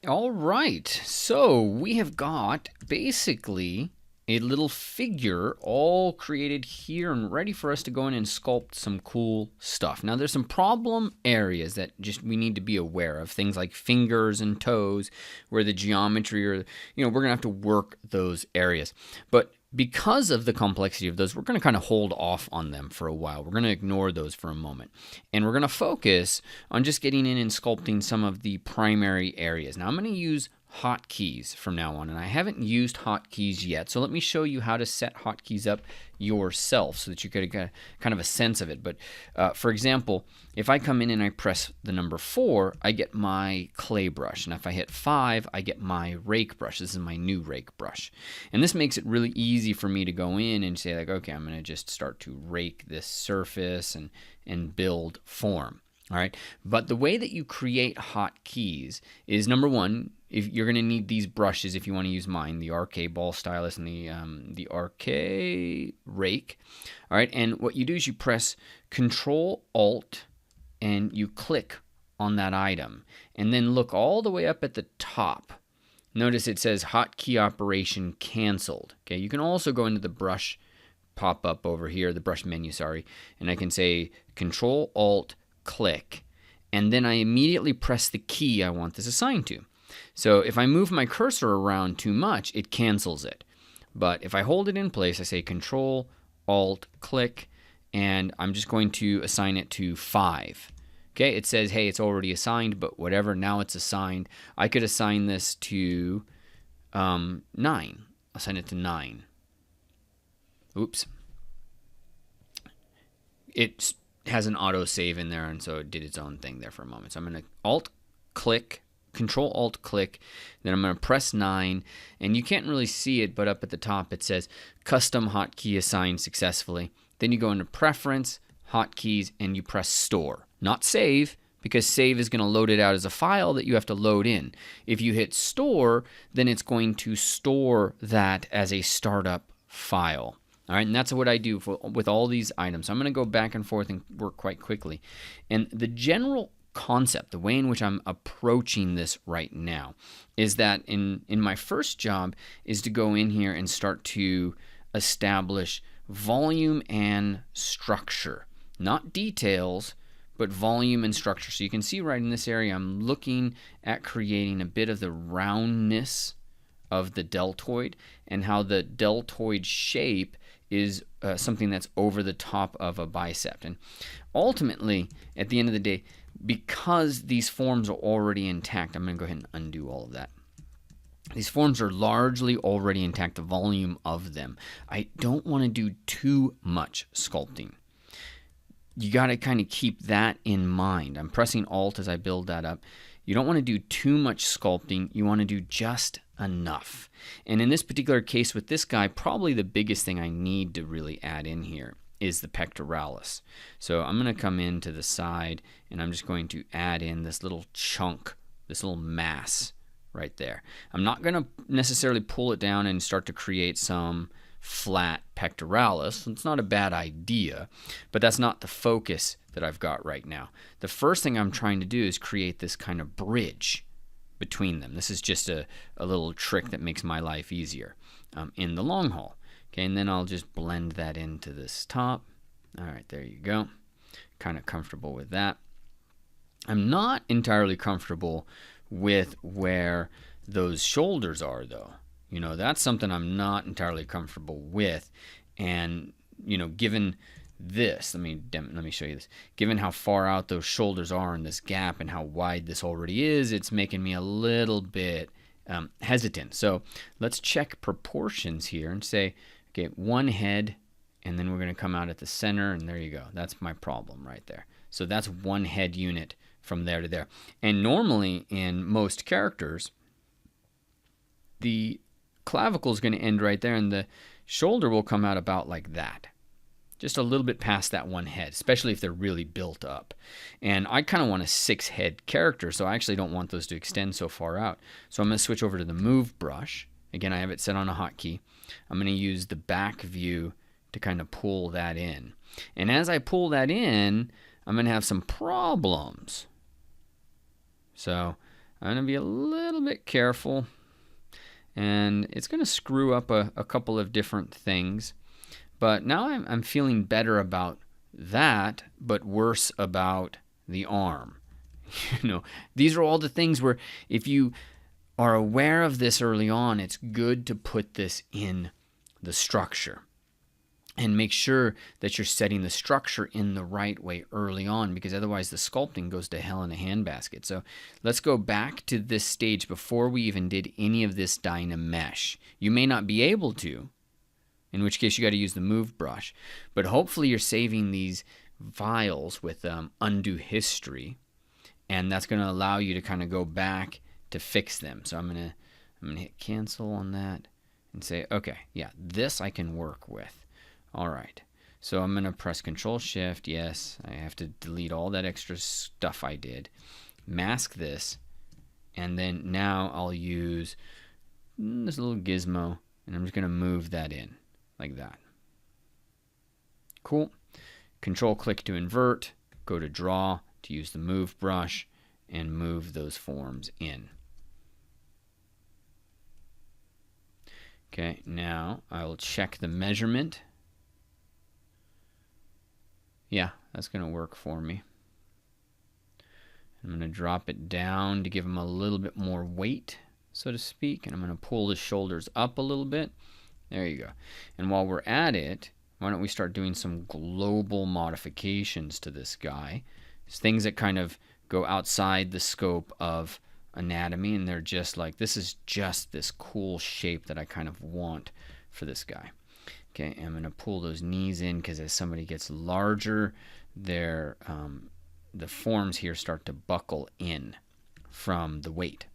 All right, so we have got basically a little figure all created here and ready for us to go in and sculpt some cool stuff. Now there's some problem areas that just we need to be aware of, things like fingers and toes where the geometry or, we're gonna have to work those areas. But because of the complexity of those, we're going to kind of hold off on them for a while. We're going to ignore those for a moment. And we're going to focus on just getting in and sculpting some of the primary areas. Now, I'm going to use hotkeys from now on, and I haven't used hotkeys yet. So let me show you how to set hotkeys up yourself so that you get kind of a sense of it. But for example, if I come in and I press the number 4, I get my clay brush. And if I hit 5, I get my rake brush. This is my new rake brush. And this makes it really easy for me to go in and say, like, okay, I'm going to just start to rake this surface and build form. All right. But the way that you create hotkeys is, number one, if you're going to need these brushes if you want to use mine, the RK ball stylus and the RK rake. All right. And what you do is you press Control Alt and you click on that item, and then look all the way up at the top. Notice it says hotkey operation canceled. Okay. You can also go into the brush pop up over here, the brush menu, sorry, and I can say Control Alt click, and then I immediately press the key I want this assigned to. So if I move my cursor around too much, it cancels it. But if I hold it in place, I say Control Alt click, and I'm just going to assign it to 5. Okay, it says, hey, it's already assigned, but whatever, now it's assigned. I could assign this to 9. Assign it to 9. Oops. It has an auto save in there, and so it did its own thing there for a moment. So I'm going to Alt click, Control Alt click, then I'm going to press 9, and you can't really see it, but up at the top it says custom hotkey assigned successfully. Then you go into Preference, Hotkeys, and you press Store. Not Save, because Save is going to load it out as a file that you have to load in. If you hit Store, then it's going to store that as a startup file. All right, and that's what I do with all these items. So I'm going to go back and forth and work quite quickly. And the general concept, the way in which I'm approaching this right now, is that in my first job is to go in here and start to establish volume and structure. Not details, but volume and structure. So you can see right in this area, I'm looking at creating a bit of the roundness of the deltoid and how the deltoid shape is something that's over the top of a bicep. And ultimately, at the end of the day, because these forms are already intact, I'm going to go ahead and undo all of that. These forms are largely already intact, the volume of them. I don't want to do too much sculpting. You got to kind of keep that in mind. I'm pressing Alt as I build that up. You don't want to do too much sculpting. You want to do just enough. And in this particular case with this guy, probably the biggest thing I need to really add in here is the pectoralis. So I'm going to come in to the side and I'm just going to add in this little chunk, this little mass right there. I'm not going to necessarily pull it down and start to create some flat pectoralis. It's not a bad idea, but that's not the focus that I've got right now. The first thing I'm trying to do is create this kind of bridge between them. This is just a little trick that makes my life easier in the long haul. Okay, and then I'll just blend that into this top. All right, there you go. Kind of comfortable with that. I'm not entirely comfortable with where those shoulders are, though. That's something I'm not entirely comfortable with. And, given this, let me show you this. Given how far out those shoulders are in this gap and how wide this already is, it's making me a little bit hesitant. So let's check proportions here and say, okay, one head, and then we're going to come out at the center, and there you go. That's my problem right there. So that's one head unit from there to there. And normally in most characters, the clavicle is going to end right there, and the shoulder will come out about like that. Just a little bit past that one head, especially if they're really built up. And I kind of want a 6-head character, so I actually don't want those to extend so far out. So I'm going to switch over to the Move brush. Again, I have it set on a hotkey. I'm going to use the back view to kind of pull that in. And as I pull that in, I'm going to have some problems. So I'm going to be a little bit careful. And it's going to screw up a couple of different things. But now I'm feeling better about that, but worse about the arm. You know, these are all the things where if you are aware of this early on, it's good to put this in the structure. And make sure that you're setting the structure in the right way early on, because otherwise the sculpting goes to hell in a handbasket. So let's go back to this stage before we even did any of this Dynamesh. You may not be able to, in which case you got to use the move brush. But hopefully you're saving these files with undo history, and that's going to allow you to kind of go back to fix them. So I'm gonna hit cancel on that and say, okay, yeah, this I can work with. All right, so I'm going to press Control-Shift. Yes, I have to delete all that extra stuff I did. Mask this, and then now I'll use this little gizmo, and I'm just going to move that in like that. Cool. Control-click to invert, go to Draw to use the Move brush, and move those forms in. Okay, now I will check the measurement. Yeah, that's going to work for me. I'm going to drop it down to give him a little bit more weight, so to speak. And I'm going to pull the shoulders up a little bit. There you go. And while we're at it, why don't we start doing some global modifications to this guy? It's things that kind of go outside the scope of anatomy, and they're just like, this is just this cool shape that I kind of want for this guy. Okay, I'm going to pull those knees in, because as somebody gets larger, the forms here start to buckle in from the weight.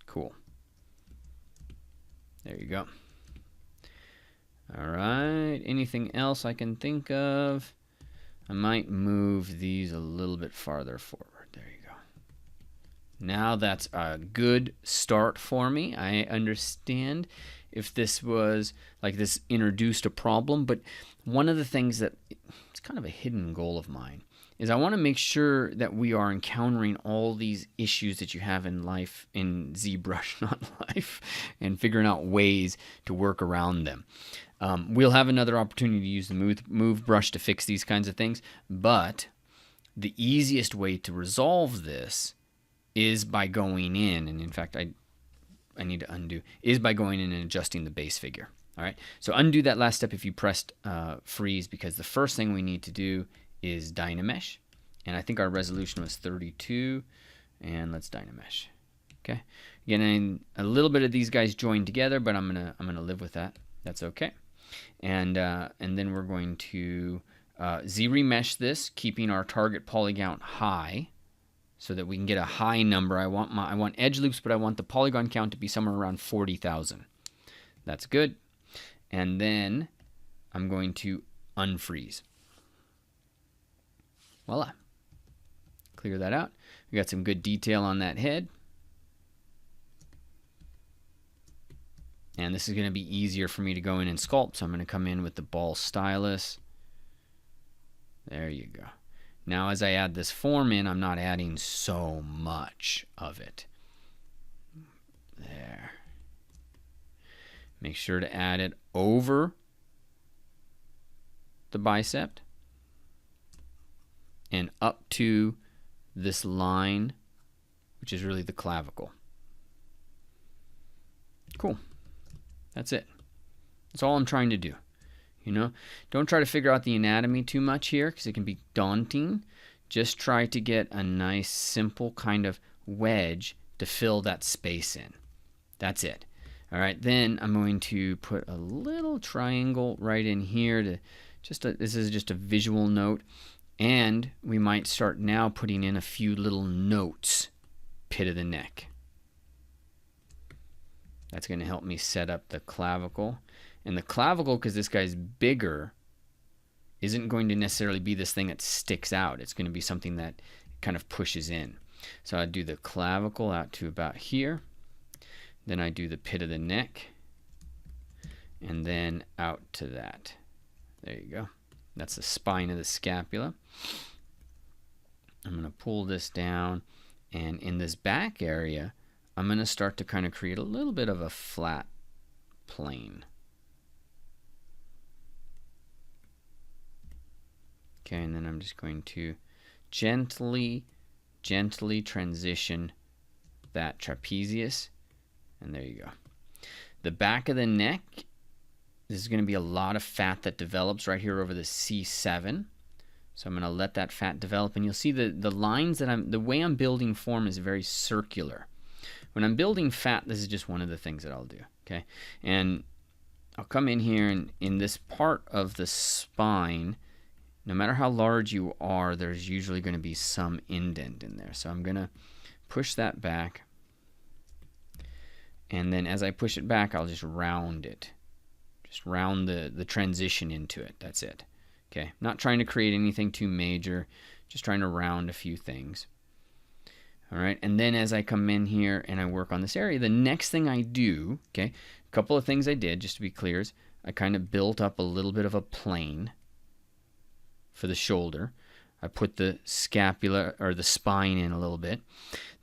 Cool. There you go. All right, anything else I can think of? I might move these a little bit farther forward. There you go. Now that's a good start for me. I understand if this was like this introduced a problem, but one of the things that it's kind of a hidden goal of mine is I want to make sure that we are encountering all these issues that you have in life, in ZBrush, not life, and figuring out ways to work around them. We'll have another opportunity to use the move brush to fix these kinds of things, but the easiest way to resolve this is by going in, and in fact I need to undo, is by going in and adjusting the base figure. All right, so undo that last step if you pressed freeze, because the first thing we need to do is Dynamesh, and I think our resolution was 32, and let's Dynamesh. Okay, again, a little bit of these guys joined together, but I'm gonna live with that. That's okay. And then we're going to Z-remesh this, keeping our target polygon high, so that we can get a high number. I want edge loops, but I want the polygon count to be somewhere around 40,000. That's good. And then I'm going to unfreeze. Voila. Clear that out. We got some good detail on that head. And this is going to be easier for me to go in and sculpt, so I'm going to come in with the ball stylus. There you go. Now as I add this form in, I'm not adding so much of it. There. Make sure to add it over the bicep and up to this line, which is really the clavicle. Cool. That's it. That's all I'm trying to do. You know, don't try to figure out the anatomy too much here, because it can be daunting. Just try to get a nice, simple kind of wedge to fill that space in. That's it. All right, then I'm going to put a little triangle right in here to this is just a visual note, and we might start now putting in a few little notes. Pit of the neck. That's going to help me set up the clavicle. And the clavicle, because this guy's bigger, isn't going to necessarily be this thing that sticks out. It's going to be something that kind of pushes in. So I do the clavicle out to about here. Then I do the pit of the neck. and then out to that. There you go. That's the spine of the scapula. I'm going to pull this down, and in this back area, I'm going to start to kind of create a little bit of a flat plane. Okay, and then I'm just going to gently transition that trapezius, and there you go. The back of the neck, this is going to be a lot of fat that develops right here over the C7. So I'm going to let that fat develop, and you'll see the lines that the way I'm building form is very circular. When I'm building fat, this is just one of the things that I'll do, okay? And I'll come in here, and in this part of the spine, no matter how large you are, there's usually going to be some indent in there. So I'm going to push that back, and then as I push it back, I'll just round it. Just round the transition into it. That's it. Okay, not trying to create anything too major, just trying to round a few things. All right, and then as I come in here and I work on this area, the next thing I do, okay, a couple of things I did, just to be clear, is I kind of built up a little bit of a plane for the shoulder. I put the scapula or the spine in a little bit.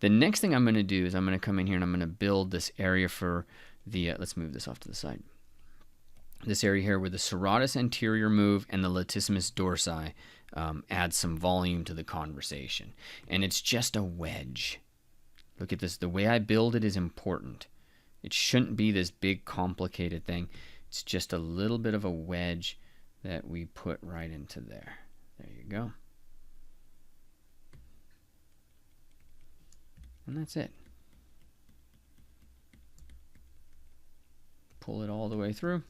The next thing I'm going to do is I'm going to come in here and I'm going to build this area for the, let's move this off to the side. This area here where the serratus anterior move and the latissimus dorsi add some volume to the conversation. And it's just a wedge. Look at this. The way I build it is important. It shouldn't be this big complicated thing. It's just a little bit of a wedge that we put right into there. There you go. And that's it. Pull it all the way through.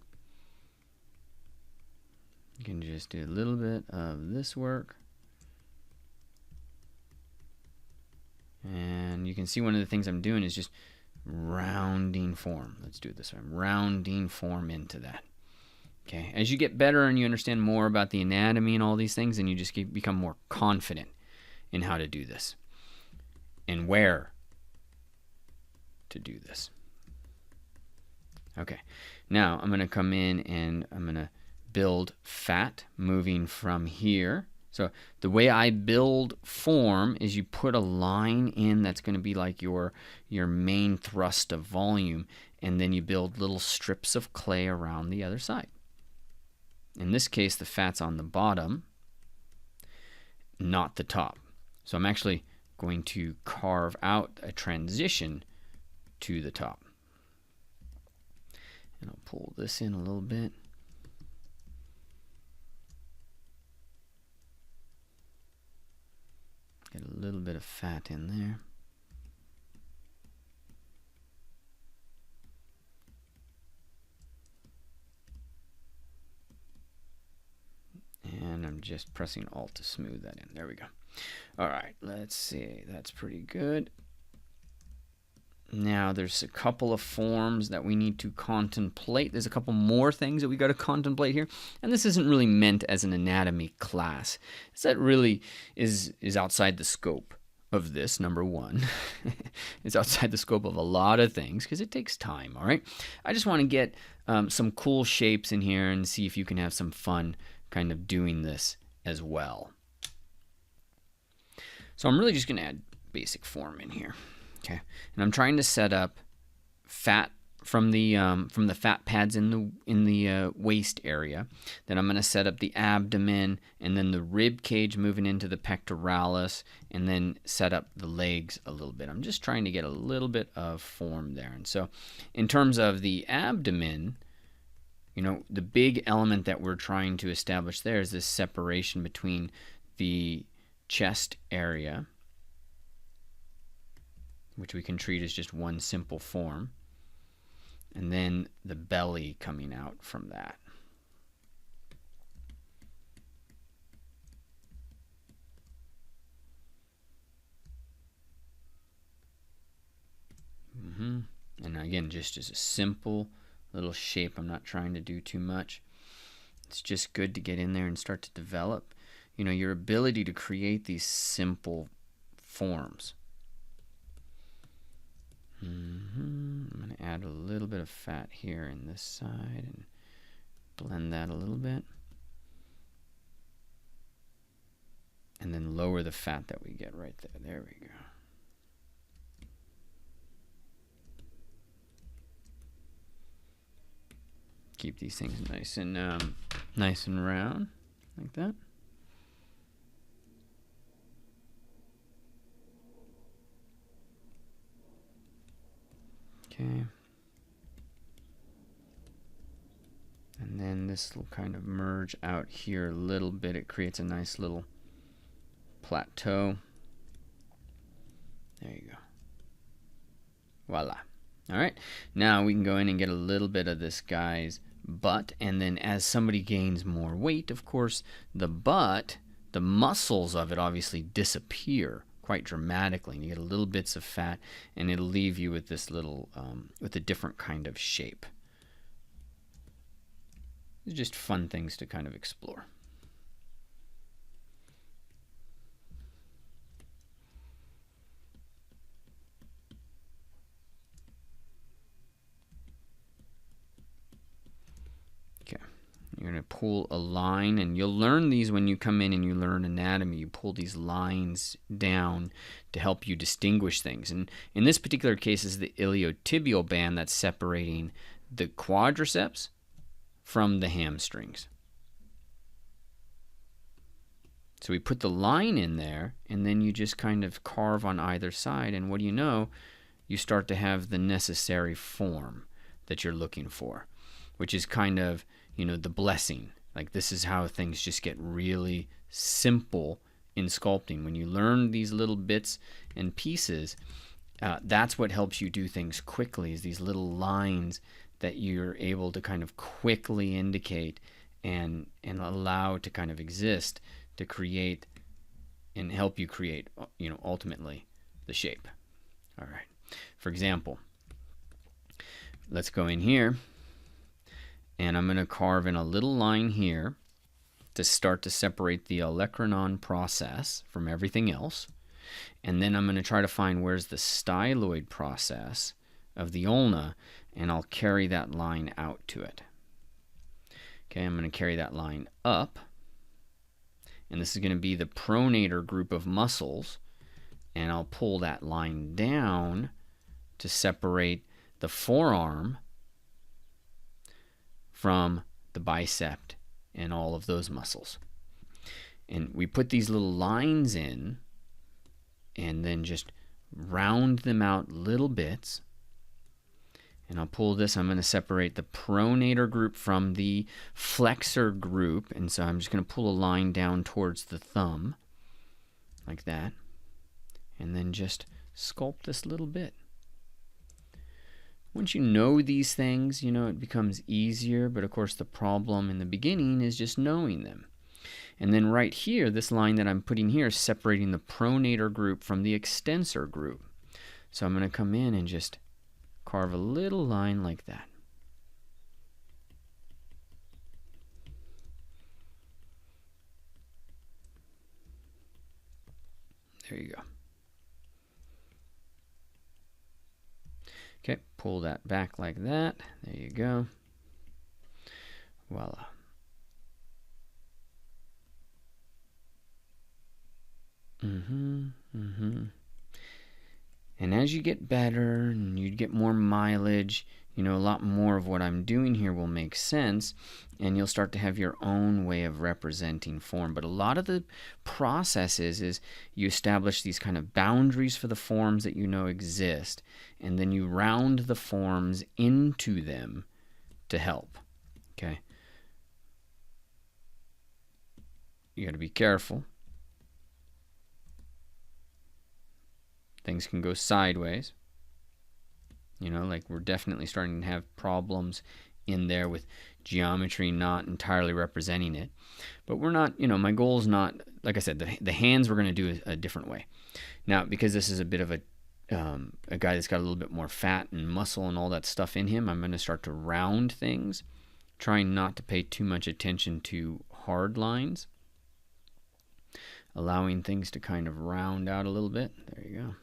You can just do a little bit of this work. And you can see one of the things I'm doing is just rounding form. Let's do it this way. I'm rounding form into that. Okay. As you get better and you understand more about the anatomy and all these things, then you just become more confident in how to do this and where to do this. Okay. Now I'm going to come in and I'm going to build fat moving from here. So the way I build form is you put a line in that's going to be like your main thrust of volume, and then you build little strips of clay around the other side. In this case, the fat's on the bottom, not the top. So I'm actually going to carve out a transition to the top. And I'll pull this in a little bit. Get a little bit of fat in there. And I'm just pressing Alt to smooth that in. There we go. All right, let's see. That's pretty good. Now there's a couple of forms that we need to contemplate. There's a couple more things that we got to contemplate here. And this isn't really meant as an anatomy class. That really is outside the scope of this, number one. It's outside the scope of a lot of things because it takes time, all right? I just want to get some cool shapes in here and see if you can have some fun kind of doing this as well. So I'm really just going to add basic form in here. Okay, and I'm trying to set up fat from the fat pads in the waist area. Then I'm going to set up the abdomen and then the rib cage moving into the pectoralis, and then set up the legs a little bit. I'm just trying to get a little bit of form there. And so, in terms of the abdomen, you know, the big element that we're trying to establish there is this separation between the chest area, which we can treat as just one simple form, and then the belly coming out from that. And again, just as a simple little shape. I'm not trying to do too much. It's just good to get in there and start to develop, you know, your ability to create these simple forms. I'm going to add a little bit of fat here in this side and blend that a little bit. And then lower the fat that we get right there. There we go. Keep these things nice and round, like that. Okay. And then this will kind of merge out here a little bit. It creates a nice little plateau. There you go. Voila. All right. Now we can go in and get a little bit of this guy's butt. And then as somebody gains more weight, of course, the butt, the muscles of it obviously disappear quite dramatically. And you get a little bits of fat, and it'll leave you with this little, with a different kind of shape. It's just fun things to kind of explore. Okay, you're going to pull a line, and you'll learn these when you come in and you learn anatomy. You pull these lines down to help you distinguish things. And in this particular case, is the iliotibial band that's separating the quadriceps from the hamstrings. So we put the line in there, and then you just kind of carve on either side, and what do you know? You start to have the necessary form that you're looking for, which is kind of, you know, the blessing. Like, this is how things just get really simple in sculpting. When you learn these little bits and pieces, that's what helps you do things quickly, is these little lines that you're able to kind of quickly indicate and allow to kind of exist to create and help you create, you know, ultimately the shape. All right. For example, let's go in here, and I'm going to carve in a little line here to start to separate the olecranon process from everything else. And then I'm going to try to find where's the styloid process of the ulna, and I'll carry that line out to it. Okay, I'm going to carry that line up, and this is going to be the pronator group of muscles, and I'll pull that line down to separate the forearm from the bicep and all of those muscles. And we put these little lines in and then just round them out little bits. And I'll pull this. I'm going to separate the pronator group from the flexor group. And so I'm just going to pull a line down towards the thumb, like that. And then just sculpt this little bit. Once you know these things, you know, it becomes easier. But of course, the problem in the beginning is just knowing them. And then right here, this line that I'm putting here is separating the pronator group from the extensor group. So I'm going to come in and just carve a little line like that. There you go. Okay, pull that back like that. There you go. Voila. And as you get better and you get more mileage, you know, a lot more of what I'm doing here will make sense, and you'll start to have your own way of representing form. But a lot of the processes is you establish these kind of boundaries for the forms that you know exist, and then you round the forms into them to help. Okay? You got to be careful. Things can go sideways. You know, like we're definitely starting to have problems in there with geometry not entirely representing it. But we're not, you know, my goal is not, like I said, the hands we're going to do a different way. Now, because this is a bit of a guy that's got a little bit more fat and muscle and all that stuff in him, I'm going to start to round things, trying not to pay too much attention to hard lines, allowing things to kind of round out a little bit. There you go.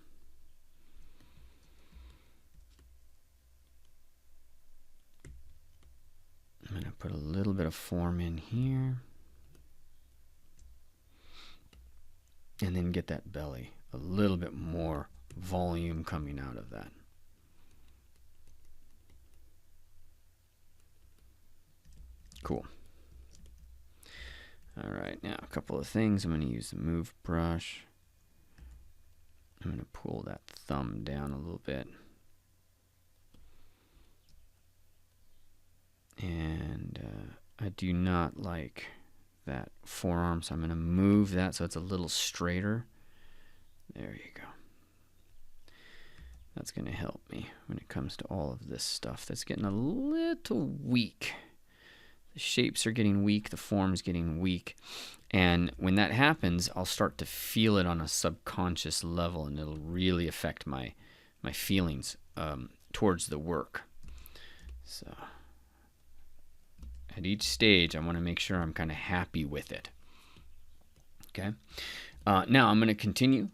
I'm going to put a little bit of form in here. And then get that belly, a little bit more volume coming out of that. Cool. All right, now a couple of things. I'm going to use the move brush. I'm going to pull that thumb down a little bit. And I do not like that forearm, so I'm going to move that so it's a little straighter. There you go. That's going to help me when it comes to all of this stuff that's getting a little weak. The shapes are getting weak, the form's getting weak, and when that happens, I'll start to feel it on a subconscious level, and it'll really affect my feelings towards the work. So at each stage, I want to make sure I'm kind of happy with it. Okay. Now I'm going to continue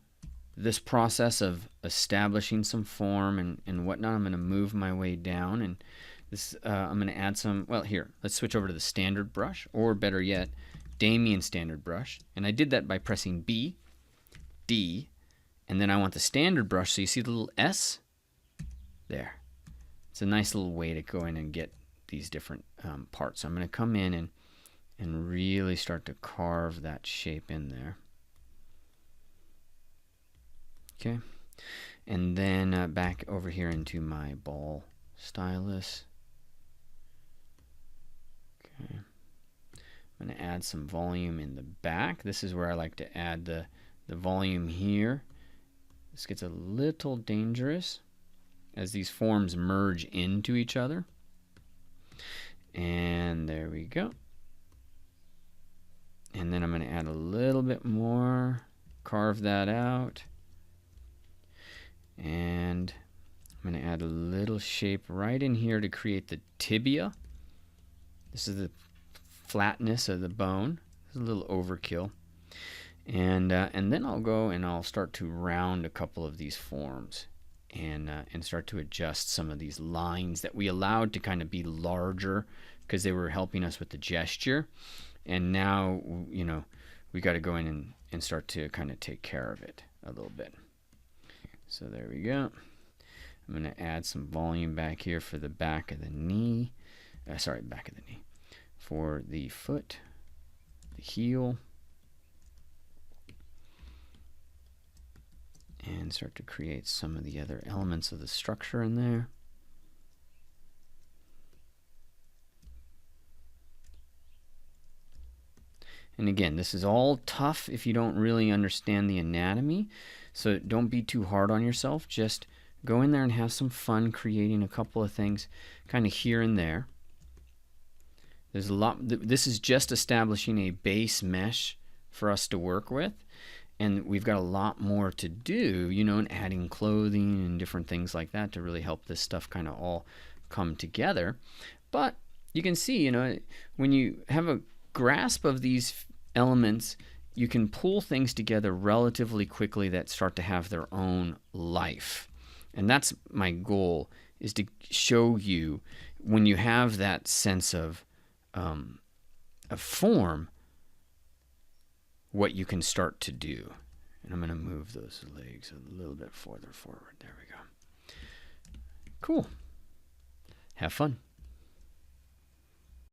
this process of establishing some form and whatnot. I'm going to move my way down, and this I'm going to add some. Well, here, let's switch over to the standard brush, or better yet, Damien standard brush. And I did that by pressing B, D, and then I want the standard brush. So you see the little S there. It's a nice little way to go in and get these different parts. So I'm going to come in and really start to carve that shape in there. Okay, and then back over here into my ball stylus. Okay, I'm going to add some volume in the back. This is where I like to add the volume here. This gets a little dangerous as these forms merge into each other. And there we go. And then I'm going to add a little bit more, carve that out. And I'm going to add a little shape right in here to create the tibia. This is the flatness of the bone. It's a little overkill. And then I'll go and I'll start to round a couple of these forms and start to adjust some of these lines that we allowed to kind of be larger because they were helping us with the gesture. And now, you know, we got to go in and start to kind of take care of it a little bit. So there we go. I'm going to add some volume back here for the back of the knee. Back of the knee. For the foot, the heel. And start to create some of the other elements of the structure in there. And again, this is all tough if you don't really understand the anatomy. So don't be too hard on yourself. Just go in there and have some fun creating a couple of things kind of here and there. There's a lot. This is just establishing a base mesh for us to work with. And we've got a lot more to do, you know, and adding clothing and different things like that to really help this stuff kind of all come together. But you can see, you know, when you have a grasp of these elements, you can pull things together relatively quickly that start to have their own life. And that's my goal, is to show you when you have that sense of form, what you can start to do. And I'm going to move those legs a little bit further forward. There we go. Cool. Have fun.